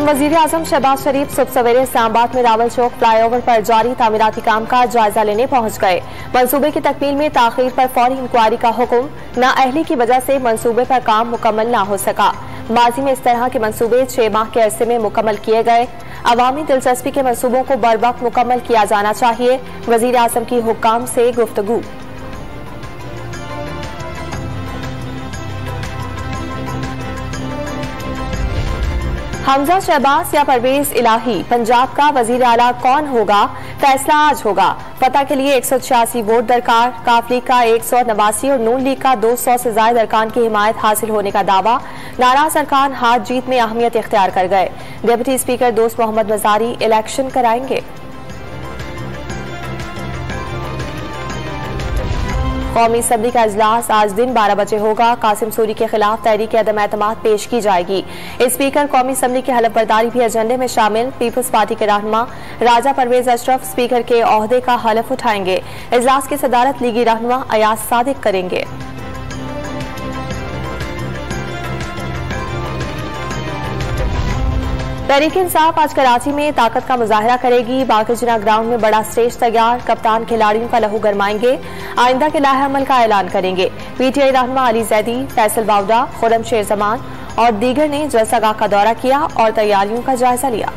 वजीर आजम शहबाज शरीफ सुबह सवेरे इस्लामाबाद में रावल चौक फ्लाईओवर पर जारी तामीराती काम का जायजा लेने पहुंच गए। मंसूबे की तकमील में ताखीर पर फौरी इंक्वायरी का हुक्म। नाअहली की वजह से मंसूबे पर काम मुकम्मल न हो सका। माजी में इस तरह के मंसूबे 6 माह के अरसे में मुकम्मल किए गए। अवामी दिलचस्पी के मंसूबों को बर वक्त मुकम्मल किया जाना चाहिए। वजीर आजम की हुक्काम से गुफ्तगू। हमजा शहबाज या परवेज इलाही, पंजाब का वजीर आला कौन होगा, फैसला आज होगा। फतह के लिए 186 वोट दरकार। काफ लीग का 189 और नून लीग का 200 से ज्यादा अरकान की हिमायत हासिल होने का दावा। नाराज अरकान हार जीत में अहमियत इख्तियार कर गए। डिप्टी स्पीकर दोस्त मोहम्मद मजारी इलेक्शन कराएंगे। कौमी असम्बली का इजलास आज दिन 12 बजे होगा। कासिम सूरी के खिलाफ तहरीक अदम एतमाद पेश की जाएगी। स्पीकर कौमी असम्बली की हलफ बर्दारी भी एजेंडे में शामिल। पीपल्स पार्टी के रहनुमा राजा परवेज अशरफ स्पीकर के ओहदे का हलफ उठाएंगे। इजलास की सदारत लीगी रहनुमा अयाज सादिक करेंगे। तहरीक इंसाफ आज कराची में ताकत का मुजाहरा करेगी। बाक़िजना ग्राउंड में बड़ा स्टेज तैयार। कप्तान खिलाड़ियों का लहू गरमाएंगे। आइंदा के लाहे अमल का ऐलान करेंगे। पीटीआई रहनुमा अली जैदी, फैसल बावडा, खुरम शेर जमान और दीगर ने जलसागाह का दौरा किया और तैयारियों का जायजा लिया।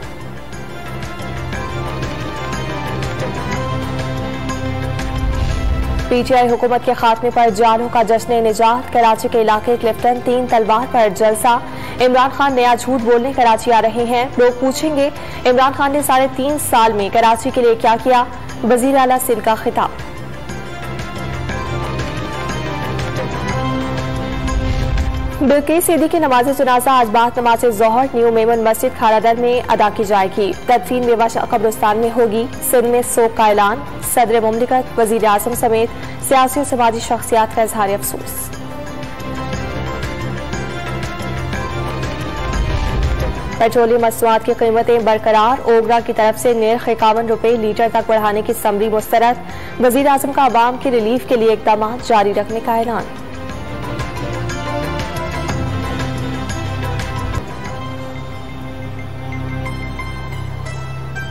पीटीआई हुकूमत के खात्मे पर जालों का जश्न निजात। कराची के इलाके क्लिफ्टन 3 तलवार पर जलसा। इमरान खान नया झूठ बोलने कराची आ रहे हैं। लोग पूछेंगे इमरान खान ने 3.5 साल में कराची के लिए क्या किया। वजीर आला सिंध का खिताब। बिल्किस सईदी की नमाज जनाजा आज बाद नमाज ज़ोहर न्यू मेमन मस्जिद खारादर में अदा की जाएगी। तदफीन बेवश कब्रिस्तान में होगी। सिंध में सोग का ऐलान। सदर मुमलिकत, वजीर आजम समेत सियासी और समाजी शख्सियात का इजहार अफसोस। पेट्रोलियम मसनूआत की कीमतें बरकरार। ओगरा की तरफ से निर्ख 51 रुपये लीटर तक बढ़ाने की समरी मुस्तरद। वजीर आजम का अवाम की रिलीफ के लिए इकदाम जारी रखने का ऐलान।